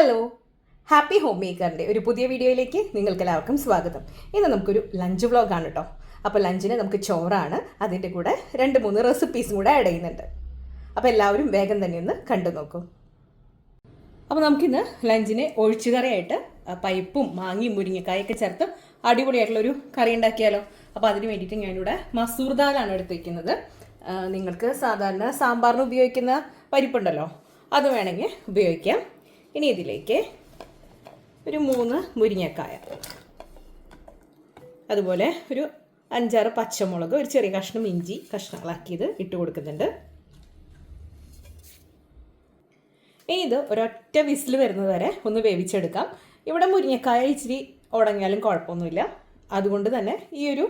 Hello, happy home മേക്കറിൻ്റെ ഒരു പുതിയ വീഡിയോയിലേക്ക് നിങ്ങൾക്ക് എല്ലാവർക്കും സ്വാഗതം. ഇന്ന് നമുക്കൊരു ലഞ്ച് വ്ളോഗാണ് കേട്ടോ. അപ്പോൾ ലഞ്ചിന് നമുക്ക് ചോറാണ്, അതിൻ്റെ കൂടെ 2-3 റെസിപ്പീസും കൂടെ ആഡ് ചെയ്യുന്നുണ്ട്. അപ്പോൾ എല്ലാവരും വേഗം തന്നെ ഒന്ന് കണ്ടു നോക്കും. അപ്പോൾ നമുക്കിന്ന് ലഞ്ചിന് ഒഴിച്ചുകറിയായിട്ട് പരിപ്പും മാങ്ങയും മുരിങ്ങക്കായൊക്കെ ചേർത്ത് അടിപൊളിയായിട്ടുള്ളൊരു കറി ഉണ്ടാക്കിയാലോ. അപ്പോൾ അതിന് വേണ്ടിയിട്ട് ഞാനിവിടെ മസൂർ ദാലാണ് എടുത്തിരിക്കുന്നത്. നിങ്ങൾക്ക് സാധാരണ സാമ്പാറിന് ഉപയോഗിക്കുന്ന പരിപ്പുണ്ടല്ലോ, അത് വേണമെങ്കിൽ ഉപയോഗിക്കാം. ഇനി ഇതിലേക്ക് ഒരു 3 മുരിങ്ങക്കായ, അതുപോലെ ഒരു 5-6 പച്ചമുളക്, ഒരു ചെറിയ കഷ്ണം ഇഞ്ചി കഷ്ണങ്ങളാക്കിയത് ഇട്ട് കൊടുക്കുന്നുണ്ട്. ഇനി ഇത് ഒരൊറ്റ വിസിൽ വരുന്നത് വരെ ഒന്ന് വേവിച്ചെടുക്കാം. ഇവിടെ മുരിങ്ങക്കായ ഇച്ചിരി ഉടങ്ങിയാലും കുഴപ്പമൊന്നുമില്ല. അതുകൊണ്ട് തന്നെ ഈ ഒരു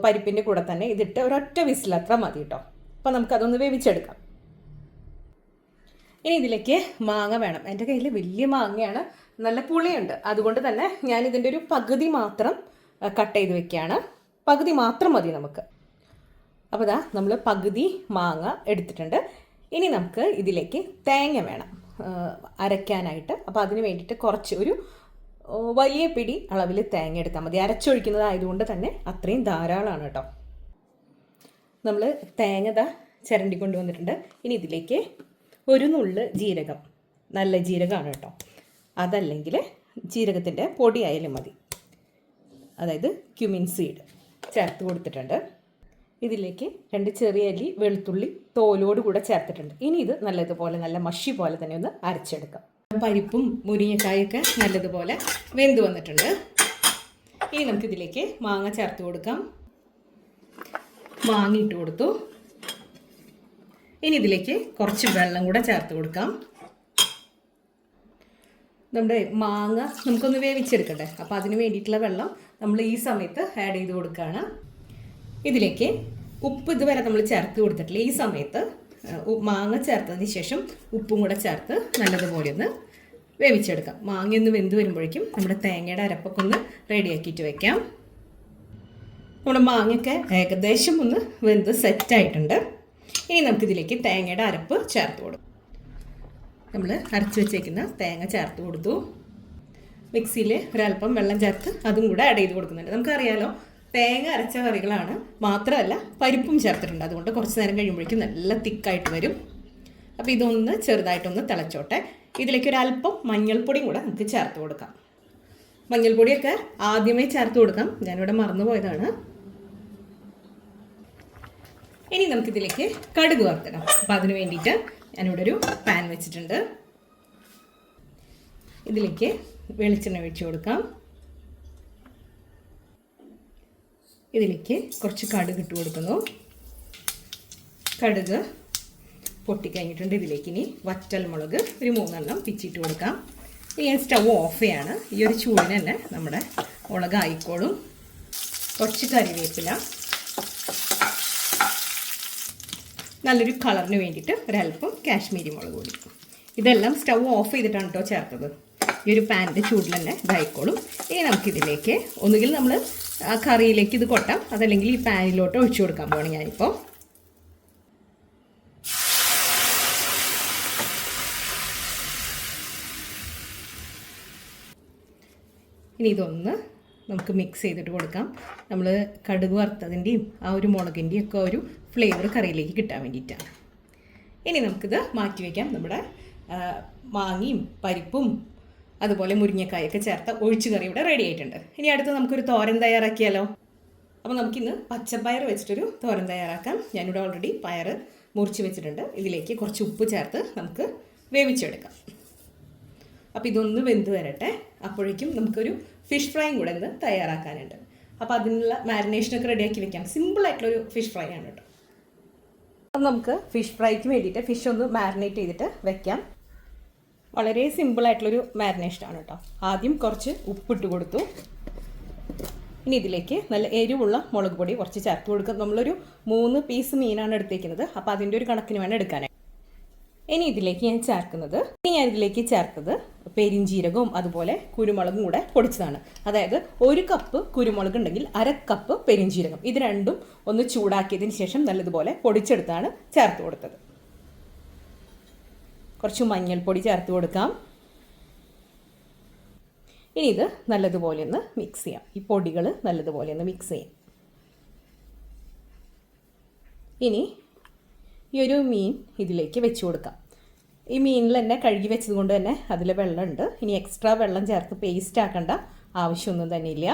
പരിപ്പിൻ്റെ കൂടെ തന്നെ ഇതിട്ട് ഒരൊറ്റ വിസിൽ അത്ര മതി കേട്ടോ. അപ്പോൾ നമുക്കതൊന്ന് വേവിച്ചെടുക്കാം. ഇനി ഇതിലേക്ക് മാങ്ങ വേണം. എൻ്റെ കയ്യിൽ വലിയ മാങ്ങയാണ്, നല്ല പുളിയുണ്ട്. അതുകൊണ്ട് തന്നെ ഞാനിതിൻ്റെ ഒരു പകുതി മാത്രം കട്ട് ചെയ്ത് വെക്കുകയാണ്. പകുതി മാത്രം മതി നമുക്ക്. അപ്പോൾ ഇതാ നമ്മൾ പകുതി മാങ്ങ എടുത്തിട്ടുണ്ട്. ഇനി നമുക്ക് ഇതിലേക്ക് തേങ്ങ വേണം അരയ്ക്കാനായിട്ട്. അപ്പോൾ അതിന് വേണ്ടിയിട്ട് കുറച്ച് ഒരു വലിയ പിടി അളവിൽ തേങ്ങ എടുത്താൽ മതി. അരച്ചൊഴിക്കുന്നതായതുകൊണ്ട് തന്നെ അത്രയും ധാരാളമാണ് കേട്ടോ. നമ്മൾ തേങ്ങ ചിരണ്ടി കൊണ്ടുവന്നിട്ടുണ്ട്. ഇനി ഇതിലേക്ക് ഒരു നുള്ള് ജീരകം, നല്ല ജീരകമാണ് കേട്ടോ, അതല്ലെങ്കിൽ ജീരകത്തിൻ്റെ പൊടി ആയാലും മതി, അതായത് ക്യുമിൻ സീഡ് ചേർത്ത് കൊടുത്തിട്ടുണ്ട്. ഇതിലേക്ക് 2 ചെറിയ അല്ലി വെളുത്തുള്ളി തോലോട് കൂടെ ചേർത്തിട്ടുണ്ട്. ഇനി ഇത് നല്ലതുപോലെ നല്ല മഷി പോലെ തന്നെ ഒന്ന് അരച്ചെടുക്കാം. പരിപ്പും മുരിങ്ങക്കായൊക്കെ നല്ലതുപോലെ വെന്ത് വന്നിട്ടുണ്ട്. ഇനി നമുക്കിതിലേക്ക് മാങ്ങ ചേർത്ത് കൊടുക്കാം. മാങ്ങ ഇട്ട് കൊടുത്തു. ഇനി ഇതിലേക്ക് കുറച്ച് വെള്ളം കൂടെ ചേർത്ത് കൊടുക്കാം. നമ്മുടെ മാങ്ങ നമുക്കൊന്ന് വേവിച്ചെടുക്കണ്ടേ, അപ്പോൾ അതിന് വേണ്ടിയിട്ടുള്ള വെള്ളം നമ്മൾ ഈ സമയത്ത് ആഡ് ചെയ്ത് കൊടുക്കുകയാണ്. ഇതിലേക്ക് ഉപ്പ് ഇതുവരെ നമ്മൾ ചേർത്ത് കൊടുത്തിട്ടില്ല. ഈ സമയത്ത് മാങ്ങ ചേർത്തതിന് ശേഷം ഉപ്പും കൂടെ ചേർത്ത് നല്ലതുപോലെ ഒന്ന് വേവിച്ചെടുക്കാം. മാങ്ങ ഒന്ന് വെന്ത് വരുമ്പോഴേക്കും നമ്മുടെ തേങ്ങയുടെ അരപ്പൊക്കെ ഒന്ന് റെഡിയാക്കിയിട്ട് വെക്കാം. നമ്മുടെ മാങ്ങയൊക്കെ ഏകദേശം ഒന്ന് വെന്ത് സെറ്റായിട്ടുണ്ട്. ഇനി നമുക്കിതിലേക്ക് തേങ്ങയുടെ അരപ്പ് ചേർത്ത് കൊടുക്കും. നമ്മൾ അരച്ച് വെച്ചേക്കുന്ന തേങ്ങ ചേർത്ത് കൊടുത്തു. മിക്സിയിൽ ഒരല്പം വെള്ളം ചേർത്ത് അതും കൂടെ ആഡ് ചെയ്ത് കൊടുക്കുന്നുണ്ട്. നമുക്കറിയാലോ, തേങ്ങ അരച്ച കറികളാണ്, മാത്രമല്ല പരിപ്പും ചേർത്തിട്ടുണ്ട്. അതുകൊണ്ട് കുറച്ച് നേരം കഴിയുമ്പോഴേക്കും നല്ല തിക്കായിട്ട് വരും. അപ്പോൾ ഇതൊന്ന് ചെറുതായിട്ടൊന്ന് തിളച്ചോട്ടെ. ഇതിലേക്ക് ഒരല്പം മഞ്ഞൾപ്പൊടിയും കൂടെ നമുക്ക് ചേർത്ത് കൊടുക്കാം. മഞ്ഞൾപ്പൊടിയൊക്കെ ആദ്യമേ ചേർത്ത് കൊടുക്കാം, ഞാനിവിടെ മറന്നു പോയതാണ്. ഇനി നമുക്കിതിലേക്ക് കടുക് വറുത്തിടാം. അപ്പോൾ അതിന് വേണ്ടിയിട്ട് ഞാനിവിടെ ഒരു പാൻ വെച്ചിട്ടുണ്ട്. ഇതിലേക്ക് വെളിച്ചെണ്ണ ഒഴിച്ച് കൊടുക്കാം. ഇതിലേക്ക് കുറച്ച് കടുക് ഇട്ട് കൊടുക്കുന്നു. കടുക് പൊട്ടിക്കഴിഞ്ഞിട്ടുണ്ട്. ഇതിലേക്ക് ഇനി വറ്റൽ മുളക് ഒരു 3 എണ്ണം പിച്ചിട്ട് കൊടുക്കാം. ഇനി ഞാൻ സ്റ്റവ് ഓഫ് ചെയ്യാണ്. ഈ ഒരു ചൂടിന് തന്നെ നമ്മുടെ മുളക് ആയിക്കോളും. കുറച്ച് കറിവേപ്പില, നല്ലൊരു കളറിന് വേണ്ടിയിട്ട് ഒരല്പം കാശ്മീരി മുളക് പൊടി. ഇതെല്ലാം സ്റ്റവ് ഓഫ് ചെയ്തിട്ടാണ് കേട്ടോ ചേർത്തത്. ഈ ഒരു പാനിൻ്റെ ചൂടിൽ തന്നെ ഇതായിക്കോളും. ഇനി നമുക്കിതിലേക്ക് ഒന്നുകിൽ നമ്മൾ ആ കറിയിലേക്ക് ഇത് കൊട്ടാം, അതല്ലെങ്കിൽ ഈ പാനിലോട്ട് ഒഴിച്ചു കൊടുക്കാൻ പോകണം ഞാനിപ്പോൾ. ഇനി ഇതൊന്ന് നമുക്ക് മിക്സ് ചെയ്തിട്ട് കൊടുക്കാം. നമ്മൾ കടുക് വറുത്തതിൻ്റെയും ആ ഒരു മുളകിൻ്റെയും ഒക്കെ ഒരു ഫ്ലേവർ കറിയിലേക്ക് കിട്ടാൻ വേണ്ടിയിട്ടാണ്. ഇനി നമുക്കിത് മാറ്റി വയ്ക്കാം. നമ്മുടെ മാങ്ങയും പരിപ്പും അതുപോലെ മുരിങ്ങക്കായൊക്കെ ചേർത്ത ഒഴിച്ചു കറി ഇവിടെ റെഡി ആയിട്ടുണ്ട്. ഇനി അടുത്ത് നമുക്കൊരു തോരൻ തയ്യാറാക്കിയാലോ. അപ്പോൾ നമുക്കിന്ന് പച്ചപ്പയർ വെച്ചിട്ടൊരു തോരൻ തയ്യാറാക്കാം. ഞാനിവിടെ ഓൾറെഡി പയർ മുറിച്ച് വെച്ചിട്ടുണ്ട്. ഇതിലേക്ക് കുറച്ച് ഉപ്പ് ചേർത്ത് നമുക്ക് വേവിച്ചെടുക്കാം. അപ്പോൾ ഇതൊന്ന് വെന്ത് വരട്ടെ. അപ്പോഴേക്കും നമുക്കൊരു ഫിഷ് ഫ്രൈയും കൂടെ ഇന്ന് തയ്യാറാക്കാനുണ്ട്. അപ്പോൾ അതിനുള്ള മാരിനേഷനൊക്കെ റെഡിയാക്കി വെക്കാം. സിമ്പിളായിട്ടുള്ളൊരു ഫിഷ് ഫ്രൈ ആണ് കേട്ടോ. അപ്പം നമുക്ക് ഫിഷ് ഫ്രൈക്ക് വേണ്ടിയിട്ട് ഫിഷ് ഒന്ന് മാരിനേറ്റ് ചെയ്തിട്ട് വെക്കാം. വളരെ സിമ്പിളായിട്ടുള്ളൊരു മാരിനേഷനാണ് കേട്ടോ. ആദ്യം കുറച്ച് ഉപ്പിട്ട് കൊടുത്തു. ഇനി ഇതിലേക്ക് നല്ല എരിവുള്ള മുളക് പൊടി കുറച്ച് ചേർത്ത് കൊടുക്കുക. നമ്മളൊരു 3 പീസ് മീനാണ് എടുത്തേക്കുന്നത്. അപ്പോൾ അതിൻ്റെ ഒരു കണക്കിന് വേണം എടുക്കാനായി. ഇനി ഇതിലേക്ക് ഞാൻ ചേർത്തത് പെരിഞ്ജീരകവും അതുപോലെ കുരുമുളകും കൂടെ പൊടിച്ചതാണ്. അതായത് 1 കപ്പ് കുരുമുളക് ഉണ്ടെങ്കിൽ 1/2 കപ്പ് പെരിഞ്ജീരകം. ഇത് രണ്ടും ഒന്ന് ചൂടാക്കിയതിന് ശേഷം നല്ലതുപോലെ പൊടിച്ചെടുത്താണ് ചേർത്ത് കൊടുത്തത്. കുറച്ച് മഞ്ഞൾപ്പൊടി ചേർത്ത് കൊടുക്കാം. ഇനി ഇത് നല്ലതുപോലെ ഒന്ന് മിക്സ് ചെയ്യാം. ഈ പൊടികൾ നല്ലതുപോലെ ഒന്ന് മിക്സ് ചെയ്യാം. ഇനി ഈ ഒരു മീൻ ഇതിലേക്ക് വെച്ച് കൊടുക്കാം. ഈ മീനിൽ തന്നെ കഴുകി വെച്ചത് കൊണ്ട് തന്നെ അതിൽ വെള്ളമുണ്ട്. ഇനി എക്സ്ട്രാ വെള്ളം ചേർത്ത് പേസ്റ്റ് ആക്കേണ്ട ആവശ്യമൊന്നും തന്നെ ഇല്ല.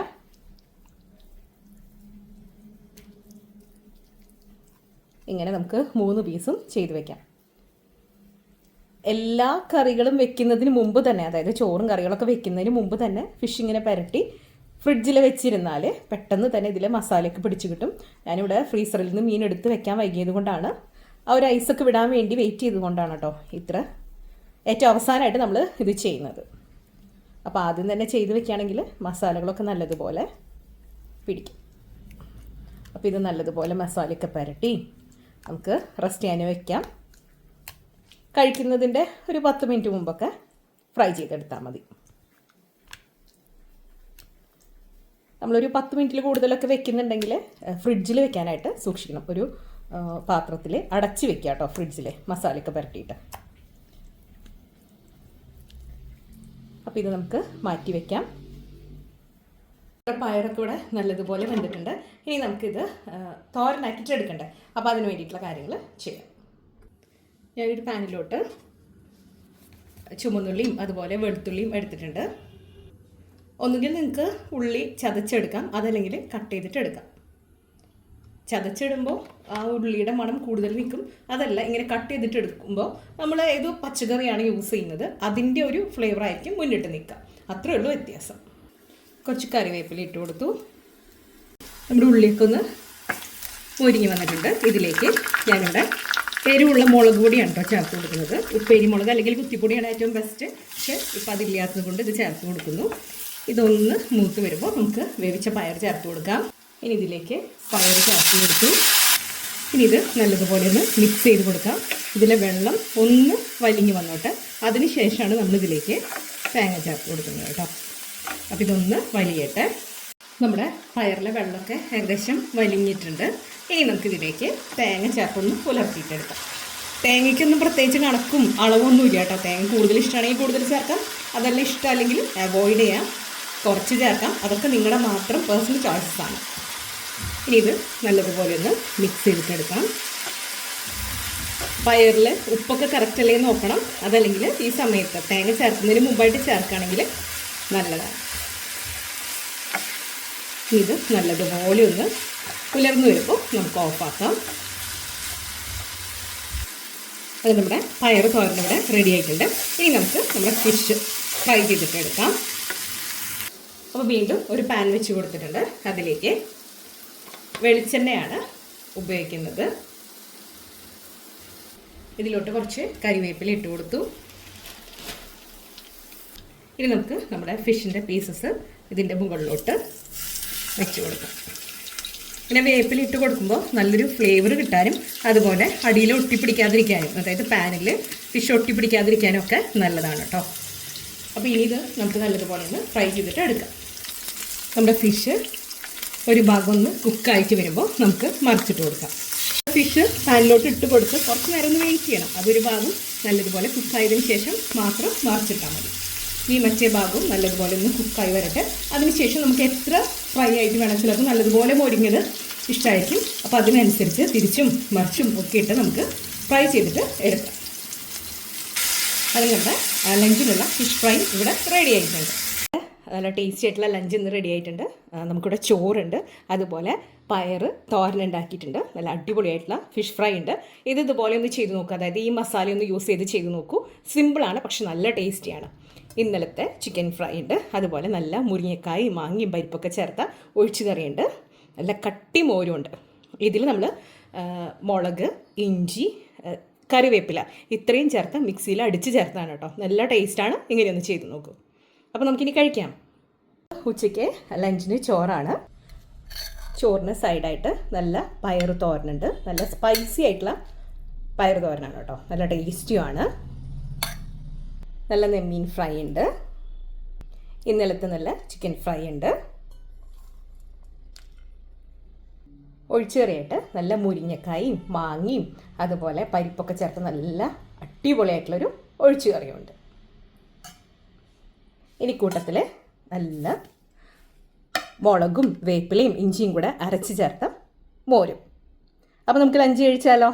ഇങ്ങനെ നമുക്ക് 3 പീസും ചെയ്ത് വെക്കാം. എല്ലാ കറികളും വെക്കുന്നതിന് മുമ്പ് തന്നെ, അതായത് ചോറും കറികളൊക്കെ വെക്കുന്നതിന് മുമ്പ് തന്നെ ഫിഷ് ഇങ്ങനെ പുരട്ടി ഫ്രിഡ്ജിൽ വെച്ചിരുന്നാൽ പെട്ടെന്ന് തന്നെ ഇതിൽ മസാലയൊക്കെ പിടിച്ച് കിട്ടും. ഞാനിവിടെ ഫ്രീസറിൽ നിന്ന് മീൻ എടുത്ത് വെക്കാൻ വൈകിയത് കൊണ്ടാണ്, ആ ഒരു ഐസൊക്കെ വിടാൻ വേണ്ടി വെയിറ്റ് ചെയ്തുകൊണ്ടാണ് കേട്ടോ ഇത്ര ഏറ്റവും അവസാനമായിട്ട് നമ്മൾ ഇത് ചെയ്യുന്നത്. അപ്പോൾ ആദ്യം തന്നെ ചെയ്ത് വെക്കുകയാണെങ്കിൽ മസാലകളൊക്കെ നല്ലതുപോലെ പിടിക്കും. അപ്പോൾ ഇത് നല്ലതുപോലെ മസാലയൊക്കെ പുരട്ടി നമുക്ക് റെസ്റ്റ് ചെയ്യാൻ വയ്ക്കാം. കഴിക്കുന്നതിൻ്റെ ഒരു 10 മിനിറ്റ് മുമ്പൊക്കെ ഫ്രൈ ചെയ്തെടുത്താൽ മതി. നമ്മളൊരു 10 മിനിറ്റിൽ കൂടുതലൊക്കെ വെക്കുന്നുണ്ടെങ്കിൽ ഫ്രിഡ്ജിൽ വെക്കാനായിട്ട് സൂക്ഷിക്കണം. ഒരു പാത്രത്തിൽ അടച്ച് വെക്കുക കേട്ടോ, ഫ്രിഡ്ജിൽ മസാലയൊക്കെ പുരട്ടിയിട്ട്. അപ്പോൾ ഇത് നമുക്ക് മാറ്റി വയ്ക്കാം. പയറൊക്കെ ഇവിടെ നല്ലതുപോലെ വെന്തിട്ടുണ്ട്. ഇനി നമുക്കിത് തോരനാക്കിയിട്ട് എടുക്കണ്ടേ, അപ്പോൾ അതിന് വേണ്ടിയിട്ടുള്ള കാര്യങ്ങൾ ചെയ്യാം. ഞാനൊരു പാനിലോട്ട് ചുമന്നുള്ളിയും അതുപോലെ വെളുത്തുള്ളിയും എടുത്തിട്ടുണ്ട്. ഒന്നുകിൽ നിങ്ങൾക്ക് ഉള്ളി ചതച്ചെടുക്കാം, അതല്ലെങ്കിൽ കട്ട് ചെയ്തിട്ട് എടുക്കാം. ചതച്ചിടുമ്പോൾ ആ ഉള്ളിയുടെ മണം കൂടുതൽ നിൽക്കും. അതല്ല, ഇങ്ങനെ കട്ട് ചെയ്തിട്ട് എടുക്കുമ്പോൾ നമ്മൾ ഏതോ പച്ചക്കറിയാണ് യൂസ് ചെയ്യുന്നത്, അതിൻ്റെ ഒരു ഫ്ലേവർ ആയിരിക്കും മുന്നിട്ട് നിൽക്കുക. അത്രയേ ഉള്ളൂ വ്യത്യാസം. കുറച്ച് കറിവേപ്പില ഇട്ട് കൊടുത്തു. നമ്മുടെ ഉള്ളിയൊക്കെ ഒന്ന് മുരിഞ്ഞ് വന്നിട്ടുണ്ട്. ഇതിലേക്ക് ഞാനിവിടെ എരിവുള്ള മുളക് പൊടിയാണ് കേട്ടോ ചേർത്ത് കൊടുക്കുന്നത്. ഉപ്പേരി മുളക് അല്ലെങ്കിൽ കുത്തിപ്പൊടിയാണ് ഏറ്റവും ബെസ്റ്റ്. പക്ഷേ ഇപ്പം അതില്ലാത്തത് കൊണ്ട് ഇത് ചേർത്ത് കൊടുക്കുന്നു. ഇതൊന്ന് മൂത്ത് വരുമ്പോൾ നമുക്ക് വേവിച്ച പയർ ചേർത്ത് കൊടുക്കാം. ഇനി ഇതിലേക്ക് പയർ ചേർത്ത് കൊടുത്തു. ഇനി ഇത് നല്ലതുപോലെ ഒന്ന് മിക്സ് ചെയ്ത് കൊടുക്കാം. ഇതിലെ വെള്ളം ഒന്ന് വലിഞ്ഞ് വന്നോട്ടെ. അതിന് ശേഷമാണ് നമ്മളിതിലേക്ക് തേങ്ങ ചേർത്ത് കൊടുക്കുന്നത് കേട്ടോ. അപ്പോൾ ഇതൊന്ന് വലിയട്ടെ. നമ്മുടെ പയറിലെ വെള്ളമൊക്കെ ഏകദേശം വലിഞ്ഞിട്ടുണ്ട്. ഇനി നമുക്കിതിലേക്ക് തേങ്ങ ചേർത്തൊന്ന് പുലർത്തിയിട്ടെടുക്കാം. തേങ്ങയ്ക്കൊന്നും പ്രത്യേകിച്ച് കണക്കും അളവൊന്നും ഇല്ല കേട്ടോ. തേങ്ങ കൂടുതൽ ഇഷ്ടമാണെങ്കിൽ കൂടുതൽ ചേർക്കാം, അതെല്ലാം ഇഷ്ടമല്ലെങ്കിൽ അവോയ്ഡ് ചെയ്യാം, കുറച്ച് ചേർക്കാം. അതൊക്കെ നിങ്ങളുടെ മാത്രം പേഴ്സണൽ ചോയ്സസ് ആണ്. ഇനി ഇത് നല്ലതുപോലെ ഒന്ന് മിക്സ് ചെയ്തിട്ടെടുക്കാം. പയറിൽ ഉപ്പൊക്കെ കറക്റ്റ് അല്ലേ നോക്കണം. അതല്ലെങ്കിൽ ഈ സമയത്ത് തേങ്ങ ചേർക്കുന്നതിന് മുമ്പായിട്ട് ചേർക്കുകയാണെങ്കിൽ നല്ലതാണ്. ഇത് നല്ലതുപോലെ ഒന്ന് പുലർന്നു വരുമ്പോൾ നമുക്ക് ഓഫാക്കാം. അത് നമ്മുടെ പയർ തോരൻ ഇവിടെ റെഡി ആയിട്ടുണ്ട്. ഇനി നമുക്ക് നമ്മുടെ ഫിഷ് ഫ്രൈ ചെയ്തിട്ട് എടുക്കാം. അപ്പോൾ വീണ്ടും ഒരു പാൻ വെച്ച് കൊടുത്തിട്ടുണ്ട്. അതിലേക്ക് വെളിച്ചെണ്ണയാണ് ഉപയോഗിക്കുന്നത്. ഇതിലോട്ട് കുറച്ച് കരിവേപ്പില ഇട്ട് കൊടുത്തു. ഇനി നമുക്ക് നമ്മുടെ ഫിഷിൻ്റെ പീസസ് ഇതിൻ്റെ മുകളിലോട്ട് വെച്ച് കൊടുക്കാം. ഇങ്ങനെ വേപ്പില ഇട്ട് കൊടുക്കുമ്പോൾ നല്ലൊരു ഫ്ലേവർ കിട്ടാനും അതുപോലെ അടിയിൽ ഒട്ടിപ്പിടിക്കാതിരിക്കാനും, അതായത് പാനിൽ ഫിഷ് ഒട്ടിപ്പിടിക്കാതിരിക്കാനും ഒക്കെ നല്ലതാണ് കേട്ടോ. അപ്പോൾ ഇനി ഇത് നമുക്ക് നല്ലതുപോലെ ഒന്ന് ഫ്രൈ ചെയ്തിട്ട് എടുക്കാം. നമ്മുടെ ഫിഷ് ഒരു ഭാഗം ഒന്ന് കുക്കായിട്ട് വരുമ്പോൾ നമുക്ക് മറിച്ചിട്ട് കൊടുക്കാം. ഫിഷ് പാനിലോട്ട് ഇട്ട് കൊടുത്ത് കുറച്ച് നേരം ഒന്ന് വെയിറ്റ് ചെയ്യണം. അതൊരു ഭാഗം നല്ലതുപോലെ കുക്കായതിന് ശേഷം മാത്രം മറിച്ചിട്ടാൽ മതി. ഈ മറ്റേ ഭാഗവും നല്ലതുപോലെ ഒന്ന് കുക്കായി വരട്ടെ. അതിനുശേഷം നമുക്ക് എത്ര ഫ്രൈ ആയിട്ട് വേണം, ചിലപ്പോൾ നല്ലതുപോലെ മൊരിഞ്ഞത് ഇഷ്ടമായിരിക്കും. അപ്പോൾ അതിനനുസരിച്ച് തിരിച്ചും മറിച്ചും ഒക്കെ ഇട്ട് നമുക്ക് ഫ്രൈ ചെയ്തിട്ട് എടുക്കാം. അതിന് നമ്മുടെ ലഞ്ചിനുള്ള ഫിഷ് ഫ്രൈ ഇവിടെ റെഡി ആയിട്ടുണ്ട്. നല്ല ടേസ്റ്റി ആയിട്ടുള്ള ലഞ്ച് ഇന്ന് റെഡി ആയിട്ടുണ്ട്. നമുക്കിവിടെ ചോറുണ്ട്, അതുപോലെ പയർ തോരൻ ഉണ്ടാക്കിയിട്ടുണ്ട്, നല്ല അടിപൊളിയായിട്ടുള്ള ഫിഷ് ഫ്രൈ ഉണ്ട്. ഇതുപോലെ ഒന്ന് ചെയ്ത് നോക്കുക. അതായത് ഈ മസാല ഒന്ന് യൂസ് ചെയ്ത് നോക്കൂ. സിമ്പിളാണ്, പക്ഷെ നല്ല ടേസ്റ്റിയാണ്. ഇന്നലത്തെ ചിക്കൻ ഫ്രൈ ഉണ്ട്, അതുപോലെ നല്ല മുരിങ്ങക്കായ് മാങ്ങയും പരിപ്പൊക്കെ ചേർത്ത ഒഴിച്ചു കറിയുണ്ട്, നല്ല കട്ടി മോരുമുണ്ട്. ഇതിൽ നമ്മൾ മുളക്, ഇഞ്ചി, കറിവേപ്പില ഇത്രയും ചേർത്ത് മിക്സിയിൽ അടിച്ച് ചേർത്താണ് കേട്ടോ. നല്ല ടേസ്റ്റാണ്. ഇങ്ങനെയൊന്ന് ചെയ്ത് നോക്കൂ. അപ്പോൾ നമുക്കിനി കഴിക്കാം. ഉച്ചയ്ക്ക് ലഞ്ചിന് ചോറാണ്. ചോറിന് സൈഡായിട്ട് നല്ല പയർ തോരനുണ്ട്. നല്ല സ്പൈസി ആയിട്ടുള്ള പയർ തോരനാണ് കേട്ടോ. നല്ല ടേസ്റ്റിയുമാണ്. നല്ല നെമ്മീൻ ഫ്രൈ ഉണ്ട്. ഇന്നലത്തെ നല്ല ചിക്കൻ ഫ്രൈ ഉണ്ട്. ഒഴിച്ചുകറിയായിട്ട് നല്ല മുരിങ്ങക്കായും മാങ്ങയും അതുപോലെ പരിപ്പൊക്കെ ചേർത്ത് നല്ല അടിപൊളിയായിട്ടുള്ളൊരു ഒഴിച്ചുകറിയുണ്ട്. ഇനി കൂട്ടത്തിൽ നല്ല മുളകും വേപ്പിലയും ഇഞ്ചിയും കൂടെ അരച്ച് ചേർത്ത മോരും. അപ്പോൾ നമുക്ക് ലഞ്ച് കഴിച്ചാലോ?